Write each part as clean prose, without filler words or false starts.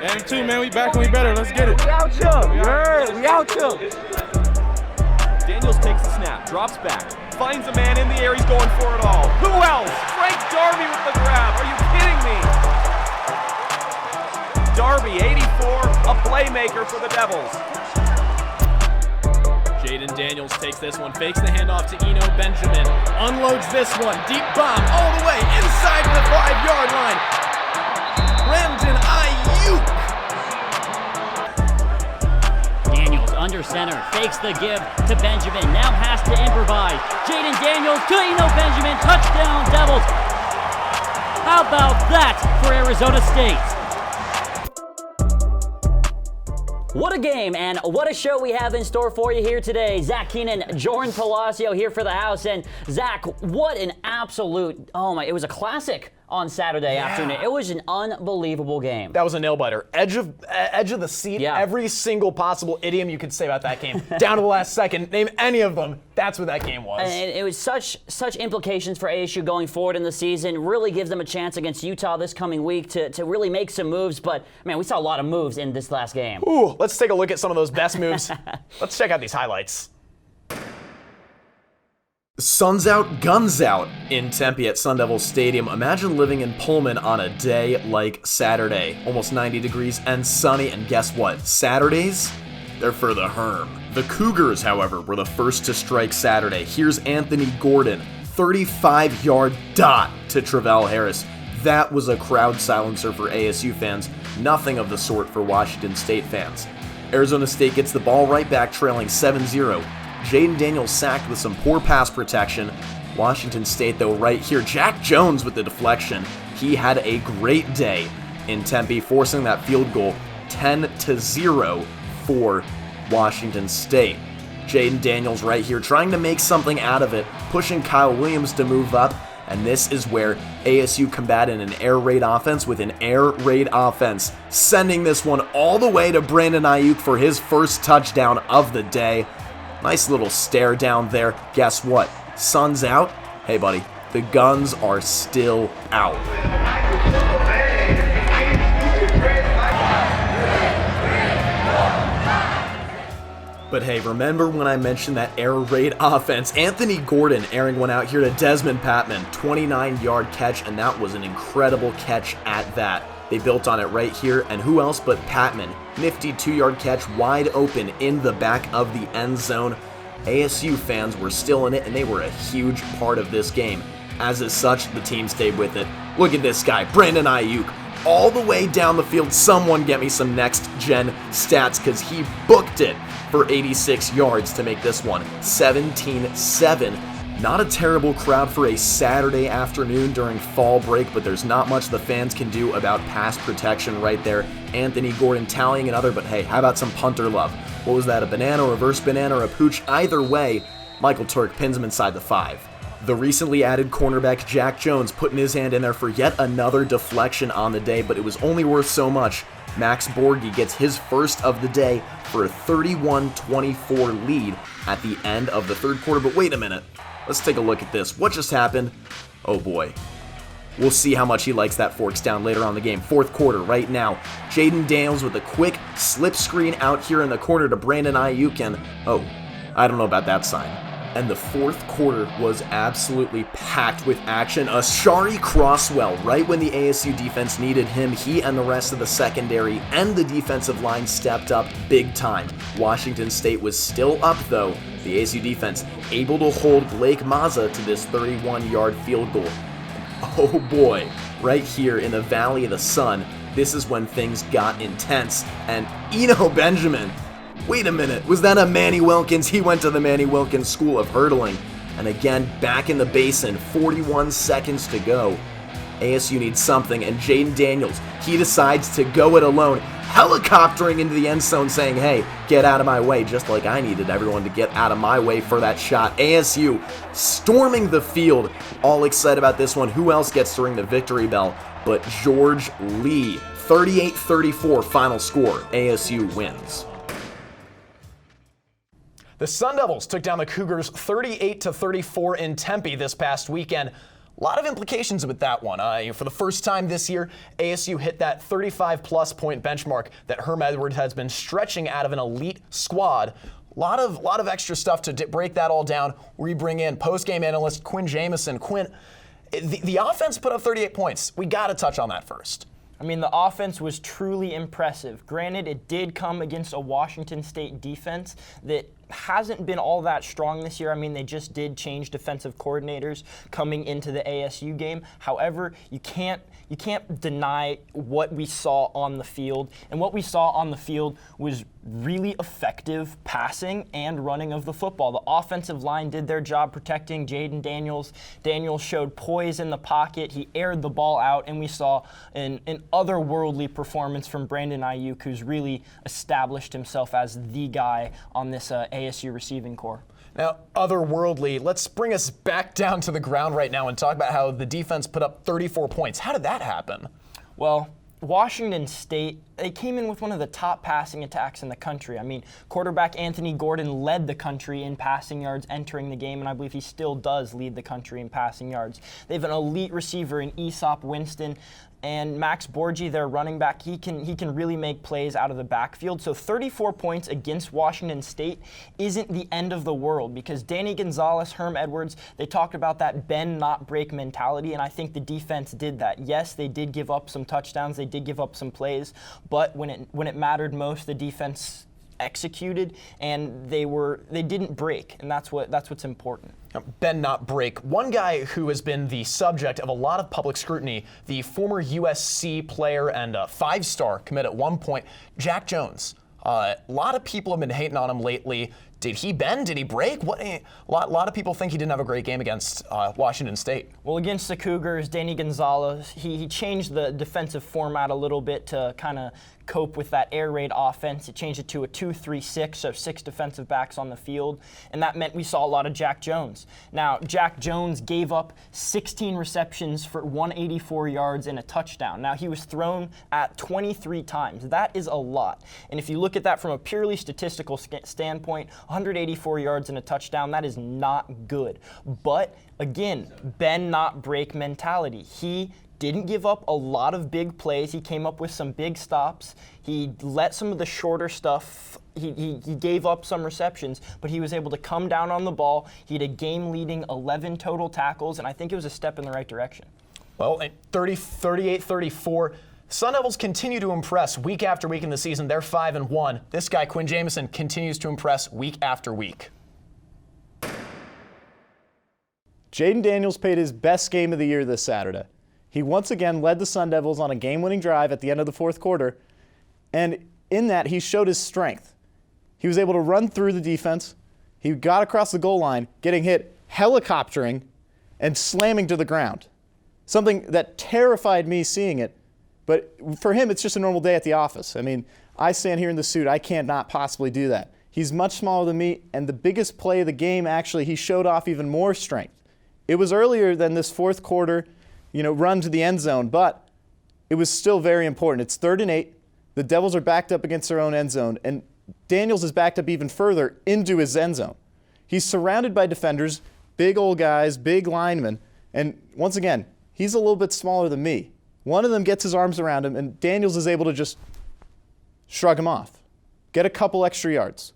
And two, man, we back and we better. Let's get it. We out here. We out here. Daniels takes the snap, drops back, finds a man in the air. He's going for it all. Who else? Frank Darby with the grab. Are you kidding me? Darby, 84, a playmaker for the Devils. Jayden Daniels takes this one, fakes the handoff to Eno Benjamin, unloads this one, deep bomb all the way inside the 5-yard line. Brandon Ayuk. Daniels under center, fakes the give to Benjamin, now has to improvise. Jayden Daniels to Eno Benjamin, touchdown Devils. How about that for Arizona State? What a game and what a show we have in store for you here today. Zach Keenan, Jordan Palacio here for the house. And Zach, what an absolute, it was a classic on Saturday afternoon. It was an unbelievable game. That was a nail-biter. Edge of the seat, every single possible idiom you could say about that game. Down to the last second, name any of them. That's what that game was. And it was such implications for ASU going forward in the season. Really gives them a chance against Utah this coming week to really make some moves. But, man, we saw a lot of moves in this last game. Ooh, let's take a look at some of those best moves. Let's check out these highlights. Sun's out, guns out in Tempe at Sun Devil Stadium. Imagine living in Pullman on a day like Saturday. Almost 90 degrees and sunny, and guess what? Saturdays, they're for the Herm. The Cougars, however, were the first to strike Saturday. Here's Anthony Gordon, 35-yard dot to Travell Harris. That was a crowd silencer for ASU fans, nothing of the sort for Washington State fans. Arizona State gets the ball right back, trailing 7-0. Jayden Daniels sacked with some poor pass protection. Washington State, though, right here. Jack Jones with the deflection. He had a great day in Tempe, forcing that field goal 10-0 for Washington State. Jayden Daniels right here trying to make something out of it, pushing Kyle Williams to move up. And this is where ASU combated an air raid offense with an air raid offense, sending this one all the way to Brandon Ayuk for his first touchdown of the day. Nice little stare down there. Guess what? Sun's out. Hey, buddy, the guns are still out. But hey, remember when I mentioned that air raid offense? Anthony Gordon airing one out here to Desmond Patman. 29-yard catch, and that was an incredible catch at that. They built on it right here, and who else but Patman? Nifty 2-yard catch, wide open in the back of the end zone. ASU fans were still in it, and they were a huge part of this game. As is such, the team stayed with it. Look at this guy, Brandon Ayuk, all the way down the field. Someone get me some next-gen stats, because he booked it for 86 yards to make this one 17-7. Not a terrible crowd for a Saturday afternoon during fall break, but there's not much the fans can do about pass protection right there. Anthony Gordon tallying another, but hey, how about some punter love? What was that, a banana, reverse banana, or a pooch? Either way, Michael Turk pins him inside the 5. The recently added cornerback Jack Jones putting his hand in there for yet another deflection on the day, but it was only worth so much. Max Borghi gets his first of the day for a 31-24 lead at the end of the third quarter. But wait a minute. Let's take a look at this. What just happened? Oh boy. We'll see how much he likes that forks down later on in the game. Fourth quarter right now. Jayden Daniels with a quick slip screen out here in the corner to Brandon Ayuk, and I don't know about that sign. And the fourth quarter was absolutely packed with action. Ashari Crosswell, right when the ASU defense needed him, he and the rest of the secondary and the defensive line stepped up big time. Washington State was still up though. The ASU defense able to hold Blake Mazza to this 31-yard field goal. Oh boy, right here in the Valley of the Sun, this is when things got intense. And Eno Benjamin, wait a minute, was that a Manny Wilkins? He went to the Manny Wilkins School of Hurdling. And again, back in the basin, 41 seconds to go. ASU needs something, and Jayden Daniels, he decides to go it alone, helicoptering into the end zone saying, hey, get out of my way, just like I needed everyone to get out of my way for that shot. ASU storming the field, all excited about this one. Who else gets to ring the victory bell but George Lee? 38-34 final score. ASU wins. The Sun Devils took down the Cougars 38-34 in Tempe this past weekend. A lot of implications with that one. For the first time this year, ASU hit that 35-plus point benchmark that Herm Edwards has been stretching out of an elite squad. A lot of extra stuff to break that all down. We bring in post-game analyst Quinn Jamison. Quinn, the offense put up 38 points. We got to touch on that first. I mean, the offense was truly impressive. Granted, it did come against a Washington State defense that hasn't been all that strong this year. I mean, they just did change defensive coordinators coming into the ASU game. However, you can't deny what we saw on the field. And what we saw on the field was really effective passing and running of the football. The offensive line did their job protecting Jayden Daniels. Daniels showed poise in the pocket. He aired the ball out, and we saw an otherworldly performance from Brandon Ayuk, who's really established himself as the guy on this ASU receiving corps. Now, otherworldly, let's bring us back down to the ground right now and talk about how the defense put up 34 points. How did that happen? Well, Washington State, they came in with one of the top passing attacks in the country. I mean, quarterback Anthony Gordon led the country in passing yards entering the game, and I believe he still does lead the country in passing yards. They have an elite receiver in Aesop Winston, and Max Borgi, their running back, he can really make plays out of the backfield. So 34 points against Washington State isn't the end of the world, because Danny Gonzalez, Herm Edwards, they talked about that bend not break mentality, and I think the defense did that. Yes, they did give up some touchdowns, they did give up some plays, but when it mattered most, the defense executed, and they didn't break, and that's what's important. Bend not break. One guy who has been the subject of a lot of public scrutiny, the former USC player and a five-star commit at one point, Jack Jones. A lot of people have been hating on him lately. Did he bend? Did he break? A lot of people think he didn't have a great game against Washington State. Well, against the Cougars, Danny Gonzalez, he changed the defensive format a little bit to kind of cope with that air raid offense. It changed it to a 2-3-6, so 6 defensive backs on the field, and that meant we saw a lot of Jack Jones. Now, Jack Jones gave up 16 receptions for 184 yards and a touchdown. Now, he was thrown at 23 times. That is a lot. And if you look at that from a purely statistical standpoint, 184 yards and a touchdown, that is not good. But again, bend not break mentality. He didn't give up a lot of big plays. He came up with some big stops. He let some of the shorter stuff, he gave up some receptions, but he was able to come down on the ball. He had a game-leading 11 total tackles, and I think it was a step in the right direction. Well, at 38-34, Sun Devils continue to impress week after week in the season. They're 5-1. This guy, Quinn Jamison, continues to impress week after week. Jayden Daniels played his best game of the year this Saturday. He once again led the Sun Devils on a game-winning drive at the end of the fourth quarter, and in that he showed his strength. He was able to run through the defense. He got across the goal line, getting hit, helicoptering, and slamming to the ground. Something that terrified me seeing it, but for him it's just a normal day at the office. I mean, I stand here in the suit, I can't not possibly do that. He's much smaller than me, and the biggest play of the game, actually, he showed off even more strength. It was earlier than this fourth quarter run to the end zone, but it was still very important. It's 3rd and 8. The Devils are backed up against their own end zone, and Daniels is backed up even further into his end zone. He's surrounded by defenders, big old guys, big linemen, and once again, he's a little bit smaller than me. One of them gets his arms around him, and Daniels is able to just shrug him off, get a couple extra yards,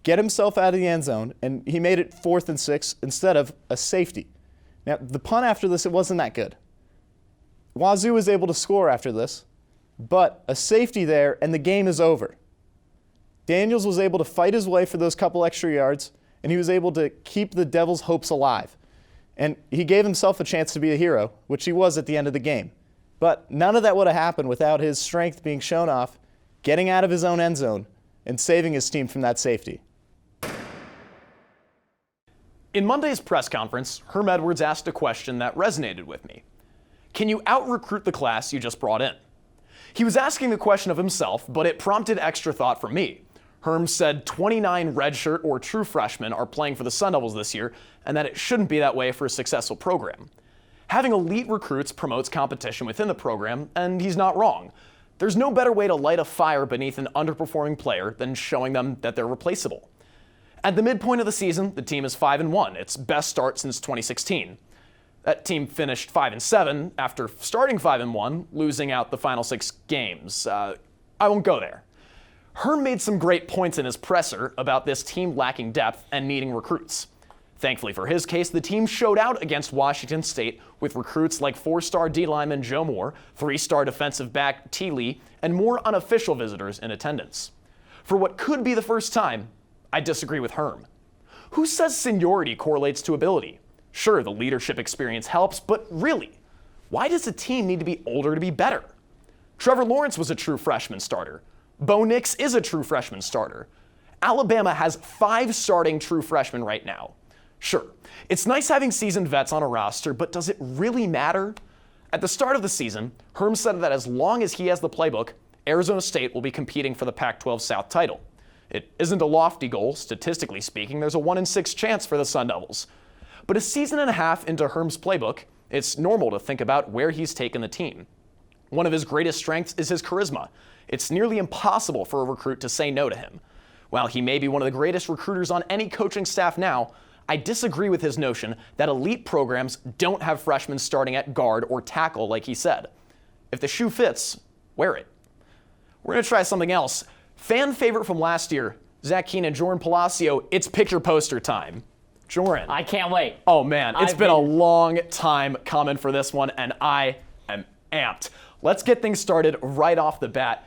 get himself out of the end zone, and he made it 4th and 6 instead of a safety. Now, the punt after this, it wasn't that good. Wazoo was able to score after this, but a safety there, and the game is over. Daniels was able to fight his way for those couple extra yards, and he was able to keep the Devils' hopes alive. And he gave himself a chance to be a hero, which he was at the end of the game. But none of that would have happened without his strength being shown off, getting out of his own end zone, and saving his team from that safety. In Monday's press conference, Herm Edwards asked a question that resonated with me. Can you out-recruit the class you just brought in? He was asking the question of himself, but it prompted extra thought from me. Herm said 29 redshirt or true freshmen are playing for the Sun Devils this year, and that it shouldn't be that way for a successful program. Having elite recruits promotes competition within the program, and he's not wrong. There's no better way to light a fire beneath an underperforming player than showing them that they're replaceable. At the midpoint of the season, the team is 5-1, its best start since 2016. That team finished 5-7 after starting 5-1, losing out the final 6 games. I won't go there. Herm made some great points in his presser about this team lacking depth and needing recruits. Thankfully for his case, the team showed out against Washington State with recruits like 4-star D lineman Joe Moore, 3-star defensive back T. Lee, and more unofficial visitors in attendance. For what could be the first time, I disagree with Herm. Who says seniority correlates to ability? Sure, the leadership experience helps, but really, why does a team need to be older to be better? Trevor Lawrence was a true freshman starter. Bo Nix is a true freshman starter. Alabama has 5 starting true freshmen right now. Sure, it's nice having seasoned vets on a roster, but does it really matter? At the start of the season, Herm said that as long as he has the playbook, Arizona State will be competing for the Pac-12 South title. It isn't a lofty goal, statistically speaking. There's a 1 in 6 chance for the Sun Devils. But a season and a half into Herm's playbook, it's normal to think about where he's taken the team. One of his greatest strengths is his charisma. It's nearly impossible for a recruit to say no to him. While he may be one of the greatest recruiters on any coaching staff now, I disagree with his notion that elite programs don't have freshmen starting at guard or tackle like he said. If the shoe fits, wear it. We're going to try something else. Fan favorite from last year, Zach Keenan, Jordan Palacio, it's picture poster time. Jordan. I can't wait. Oh man, it's been a long time coming for this one, and I am amped. Let's get things started right off the bat.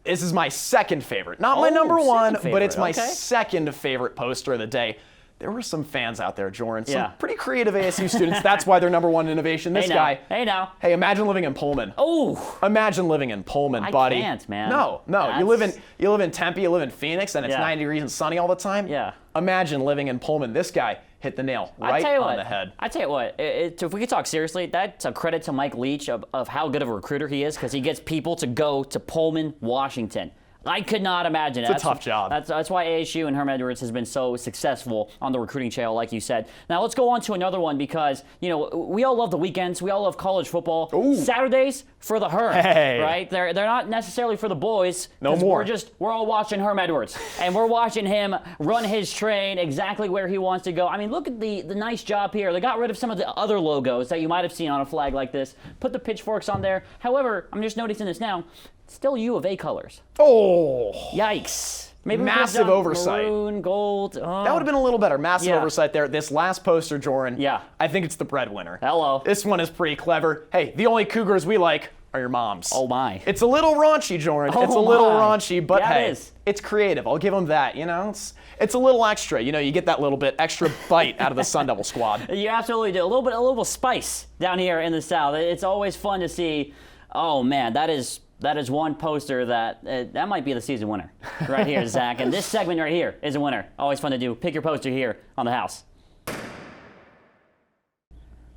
This is my second favorite. Not my number one, but it's my second favorite poster of the day. There were some fans out there, Jordan. Some pretty creative ASU students. That's why they're number one innovation. This guy. Hey now. Hey, imagine living in Pullman. Oh. Imagine living in Pullman, buddy. I can't, man. No. You live in Tempe, you live in Phoenix, and it's 90 degrees and sunny all the time. Yeah. Imagine living in Pullman. This guy hit the nail right on the head. I tell you what, if we could talk seriously, that's a credit to Mike Leach of how good of a recruiter he is, because he gets people to go to Pullman, Washington. I could not imagine. It's a tough job. That's why ASU and Herm Edwards has been so successful on the recruiting trail, like you said. Now let's go on to another one, because we all love the weekends. We all love college football. Ooh. Saturdays for the Herm, right? They're not necessarily for the boys. No more. We're all watching Herm Edwards, and we're watching him run his train exactly where he wants to go. I mean, look at the nice job here. They got rid of some of the other logos that you might have seen on a flag like this. Put the pitchforks on there. However, I'm just noticing this now. Still U of A colors. Oh. Yikes. Maybe massive oversight. Maroon, gold. Oh. That would have been a little better. Massive oversight there. This last poster, Jordan. Yeah. I think it's the breadwinner. Hello. This one is pretty clever. Hey, the only Cougars we like are your moms. Oh my. It's a little raunchy, Jordan. It's a little raunchy, but yeah, hey, it's creative. I'll give them that. It's a little extra. You get that little bit extra bite out of the Sun Devil squad. You absolutely do. A little spice down here in the South. It's always fun to see. Oh man, that is one poster that might be the season winner right here, Zach. And this segment right here is a winner. Always fun to do. Pick your poster here on the house.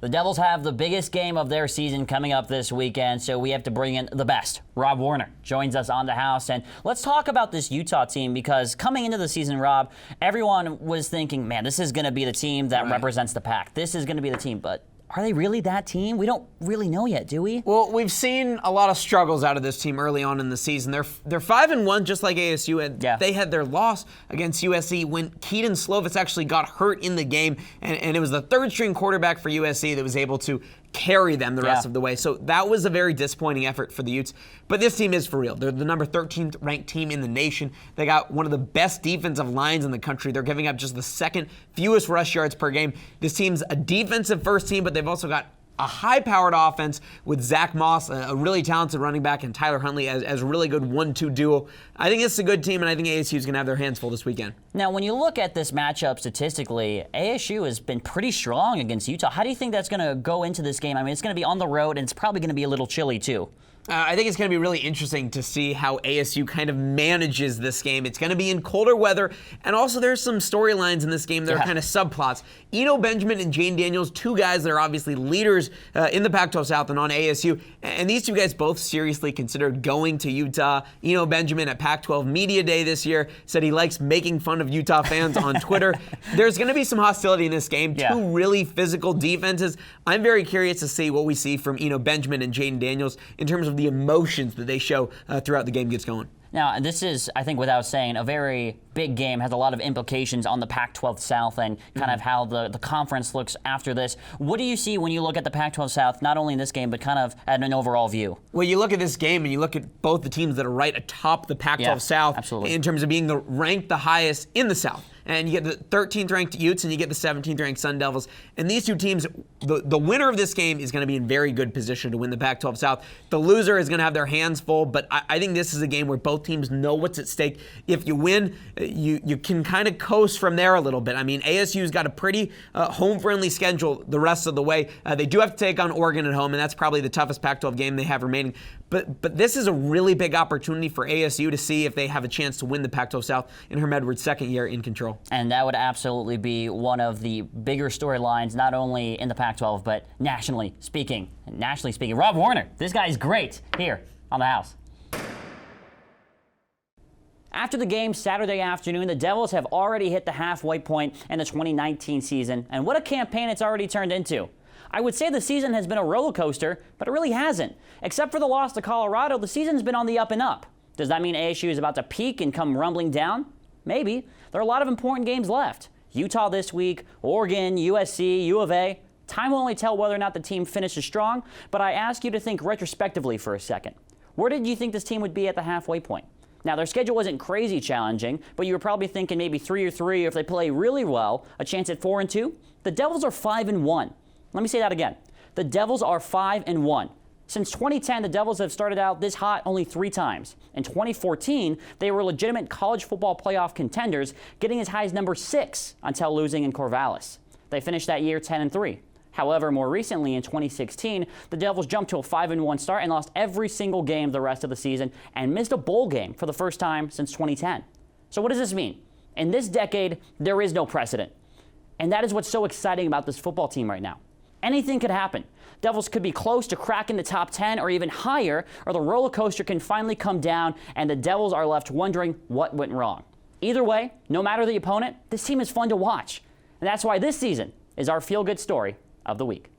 The Devils have the biggest game of their season coming up this weekend, so we have to bring in the best. Rob Warner joins us on the house, and let's talk about this Utah team, because coming into the season, Rob, everyone was thinking, man, this is going to be the team that represents the Pac. This is going to be the team, but are they really that team? We don't really know yet, do we? Well, we've seen a lot of struggles out of this team early on in the season. They're 5-1, just like ASU, and they had their loss against USC when Keaton Slovis actually got hurt in the game, and it was the third-string quarterback for USC that was able to carry them the rest of the way. So that was a very disappointing effort for the Utes. But this team is for real. They're the number 13th ranked team in the nation. They got one of the best defensive lines in the country. They're giving up just the second fewest rush yards per game. This team's a defensive first team, but they've also got a high-powered offense with Zach Moss, a really talented running back, and Tyler Huntley as a really good 1-2 duo. I think it's a good team, and I think ASU is going to have their hands full this weekend. Now, when you look at this matchup statistically, ASU has been pretty strong against Utah. How do you think that's going to go into this game? I mean, it's going to be on the road, and it's probably going to be a little chilly, too. I think it's going to be really interesting to see how ASU kind of manages this game. It's going to be in colder weather, and also there's some storylines in this game that are kind of subplots. Eno Benjamin and Jayden Daniels, two guys that are obviously leaders in the Pac-12 South and on ASU, and these two guys both seriously considered going to Utah. Eno Benjamin at Pac-12 Media Day this year said he likes making fun of Utah fans on Twitter. There's going to be some hostility in this game. Two really physical defenses. I'm very curious to see what we see from Eno Benjamin and Jayden Daniels in terms of the emotions that they show throughout the game gets going. Now, this is, I think, without saying, a very big game, has a lot of implications on the Pac-12 South and kind of how the conference looks after this. What do you see when you look at the Pac-12 South, not only in this game, but kind of at an overall view? Well, you look at this game and you look at both the teams that are right atop the Pac-12 South absolutely. in terms of being ranked the highest in the South. And you get the 13th ranked Utes and you get the 17th ranked Sun Devils. And these two teams, the winner of this game is going to be in very good position to win the Pac-12 South. The loser is going to have their hands full, but I think this is a game where both teams know what's at stake. If you win, you can kind of coast from there a little bit. I mean, ASU's got a pretty home-friendly schedule the rest of the way. They do have to take on Oregon at home, and that's probably the toughest Pac-12 game they have remaining. But this is a really big opportunity for ASU to see if they have a chance to win the Pac-12 South in Herm Edwards' second year in control. And that would absolutely be one of the bigger storylines, not only in the Pac-12, but nationally speaking. Rob Warner, this guy's great here on the house. After the game Saturday afternoon, the Devils have already hit the halfway point in the 2019 season, and what a campaign it's already turned into. I would say the season has been a roller coaster, but it really hasn't. Except for the loss to Colorado, the season's been on the up and up. Does that mean ASU is about to peak and come rumbling down? Maybe. There are a lot of important games left. Utah this week, Oregon, USC, U of A. Time will only tell whether or not the team finishes strong, but I ask you to think retrospectively for a second. Where did you think this team would be at the halfway point? Now, their schedule isn't crazy challenging, but you were probably thinking maybe 3-3, or if they play really well, a chance at 4-2. The Devils are 5-1. Let me say that again. The Devils are 5-1. Since 2010, the Devils have started out this hot only 3 times. In 2014, they were legitimate college football playoff contenders, getting as high as number 6 until losing in Corvallis. They finished that year 10-3. However, more recently in 2016, the Devils jumped to a 5-1 start and lost every single game the rest of the season and missed a bowl game for the first time since 2010. So what does this mean? In this decade, there is no precedent. And that is what's so exciting about this football team right now. Anything could happen. Devils could be close to cracking the top 10 or even higher, or the roller coaster can finally come down and the Devils are left wondering what went wrong. Either way, no matter the opponent, this team is fun to watch. And that's why this season is our feel-good story of the week.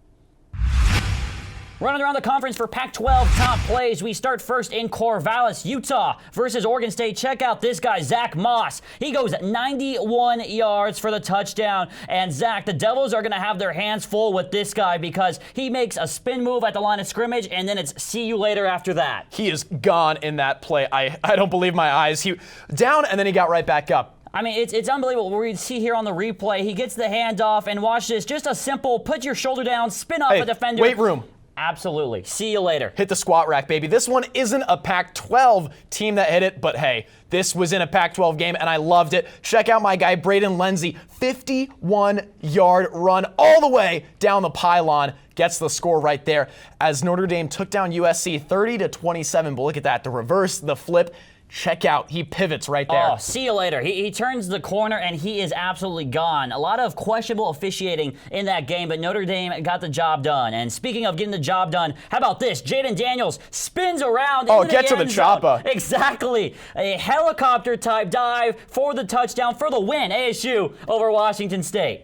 Running around the conference for Pac12 Top Plays, we start first in Corvallis, Utah versus Oregon State. Check out this guy, Zach Moss. He goes 91 yards for the touchdown. And Zach, the Devils are going to have their hands full with this guy because he makes a spin move at the line of scrimmage, and then it's see you later after that. He is gone in that play. I don't believe my eyes. He down, and then he got right back up. I mean, it's unbelievable. We see here on the replay, he gets the handoff, and watch this. Just a simple put your shoulder down, spin off a defender. Weight room. Absolutely. See you later. Hit the squat rack, baby. This one isn't a Pac-12 team that hit it, but hey, this was in a Pac-12 game, and I loved it. Check out my guy, Braden Lenzy. 51-yard run all the way down the pylon. Gets the score right there as Notre Dame took down USC 30-27. But look at that, the reverse, the flip. Check out, he pivots right there. Oh, see you later. He turns the corner, and he is absolutely gone. A lot of questionable officiating in that game, but Notre Dame got the job done. And speaking of getting the job done, how about this? Jayden Daniels spins around into get the to end the zone. chopper. Exactly. A helicopter-type dive for the touchdown for the win, ASU over Washington State.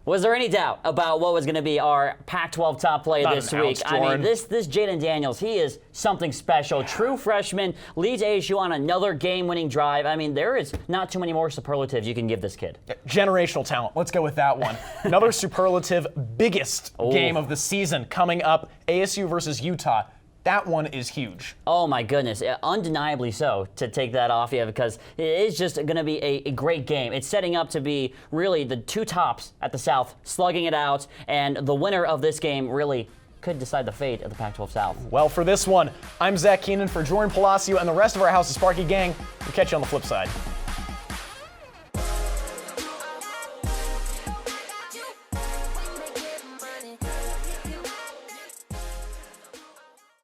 Was there any doubt about what was going to be our Pac-12 top play this week? I mean, this Jayden Daniels, he is something special. True freshman, leads ASU on another game-winning drive. I mean, there is not too many more superlatives you can give this kid. Generational talent. Let's go with that one. Another superlative, biggest game of the season coming up, ASU versus Utah. That one is huge. Oh my goodness, undeniably so, to take that off you, because it is just going to be a great game. It's setting up to be really the two tops at the South slugging it out, and the winner of this game really could decide the fate of the Pac-12 South. Well, for this one, I'm Zach Keenan for Jordan Palacio and the rest of our House of Sparky gang. We'll catch you on the flip side.